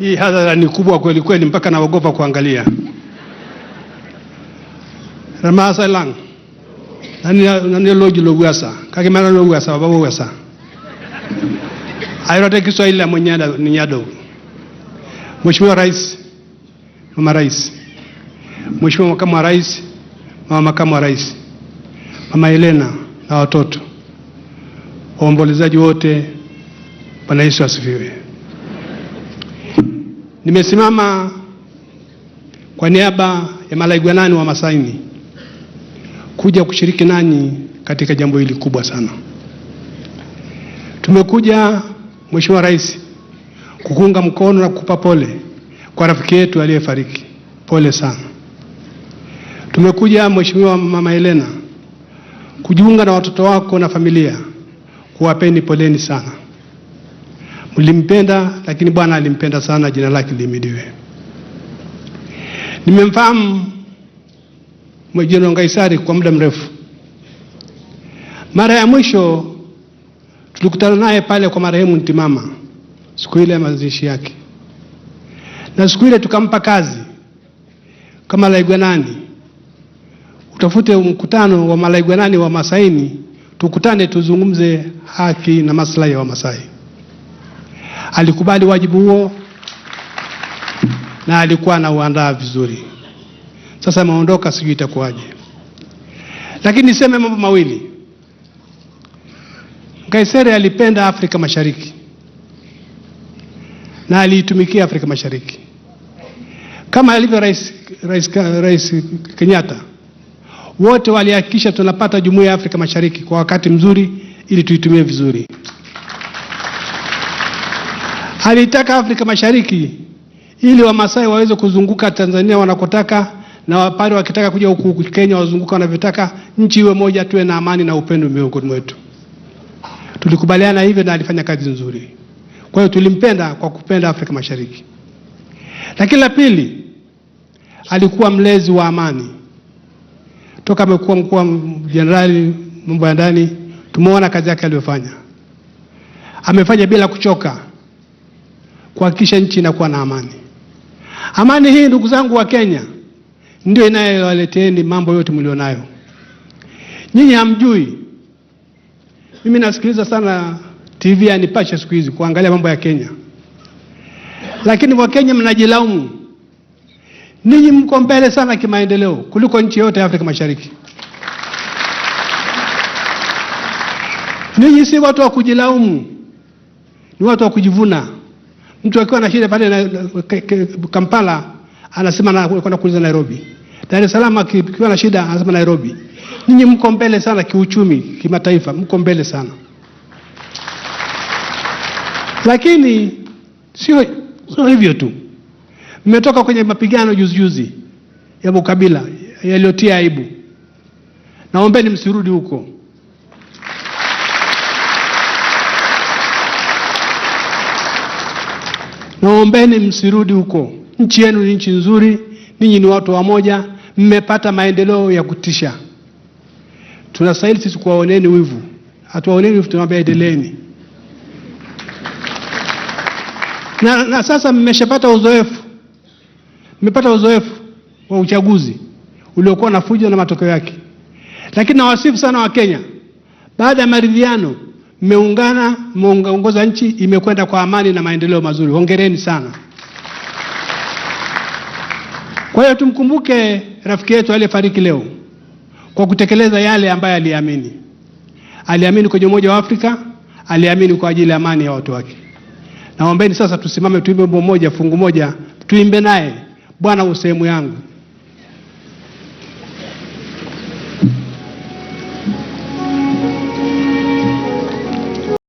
Hii hadhara ni kubwa kweli kweli mpaka naogopa kuangalia. Ramasa lang. Nani loji logwasa. Kakimana logwasa baba wasa. Airote Kiswahili la mwenyada ni nyado. Mheshimiwa Rais, Mama Rais. Mheshimiwa Makamu wa Rais, Mama Makamu wa Rais. Mama Helena na watoto. Waombolezaji wote, Bwana Yesu asifiwe. Nimesimama kwa niaba ya Malaigwanani wa Masaini kuja kushiriki nanyi katika jambo hili kubwa sana. Tumekuja Mheshimiwa Rais kukuunga mkono na kukupa pole kwa rafiki yetu aliyefariki. Pole sana. Tumekuja Mheshimiwa Mama Helena kujiunga na watoto wako na familia kuwapeni poleni sana. Mlimpenda lakini Bwana alimpenda sana, jina lake lihimidiwe. Nimemfahamu Mheshimiwa Ngaisari kwa muda mrefu. Mara ya mwisho tulikutana naye pale kwa marehemu Ntimama siku ile ya mazishi yake. Na siku ile tukampa kazi kama Malaigwanani. Utafute mkutano wa Malaigwanani wa Masaini, tukutane tuzungumze haki na maslahi ya Wamasai. Alikubali wajibu huo na alikuwa anauandaa vizuri. Sasa maondoka, sijui itakuwaje. Lakini niseme mambo mawili. Ngaisari alipenda Afrika Mashariki na aliitumikia Afrika Mashariki. Kama alivyo Rais Kenyatta, wote walihakikisha tunapata Jumuiya ya Afrika Mashariki kwa wakati mzuri ili tuitumie vizuri. Alitaka Afrika Mashariki ili Wamasai waweze kuzunguka Tanzania wanakotaka, na wapare wakitaka kuja huku Kenya wazunguka wanavyotaka. Nchi iwe moja, tuwe na amani na upendo miongoni mwetu. Tulikubaliana hivyo na alifanya kazi nzuri. Kwa hiyo tulimpenda kwa kupenda Afrika Mashariki. Lakini la pili, alikuwa mlezi wa amani. Toka amekuwa mkuu wa jenerali mambo ya ndani, tumeona kazi yake aliyofanya. Amefanya bila kuchoka kuhakikisha nchi inakuwa na amani. Amani hii, ndugu zangu wa Kenya, ndio inayowaleteeni mambo yote mlionayo. Nyinyi hamjui. Mimi nasikiliza sana TV ya Nipashe siku hizi kuangalia mambo ya Kenya. Lakini wa Kenya mnajilaumu. Ninyi mko mbele sana kimaendeleo kuliko nchi yote ya Afrika Mashariki. Ninyi si watu wa kujilaumu, ni watu wa kujivuna. Mtu akiwa na shida pale na Kampala anasema anakwenda kuuliza Nairobi. Dar es Salaam akiwa na shida anasema Nairobi. Ninyi mko mbele sana kiuchumi, kimataifa, mko mbele sana. Lakini sio hivyo tu. Mmetoka kwenye mapigano juzi ya ukabila yaliyotia aibu. Naombeni msirudi huko. Naombeni msirudi huko. Nchi yenu ni nchi nzuri, ninyi ni watu wamoja, mmepata maendeleo ya kutisha. Tunastahili sisi kuwaoneni wivu. Hatuwaoneni wivu, tunawaambia endeleeni. Na sasa mmeshapata uzoefu. Mmepata uzoefu wa uchaguzi uliokuwa na fujo na matokeo yake. Lakini nawasifu sana wa Kenya. Baada ya maridhiano, mmeungana, mmeongoza nchi, imekwenda kwa amani na maendeleo mazuri. Hongereni sana. Kwa hiyo tumkumbuke rafiki yetu aliyefariki leo kwa kutekeleza yale ambayo aliamini. Aliamini kwenye umoja wa Afrika, aliamini kwa ajili ya amani ya watu wake. Naombeni sasa tusimame tuimbe wimbo mmoja, fungu moja, tuimbe naye, Bwana u sehemu yangu.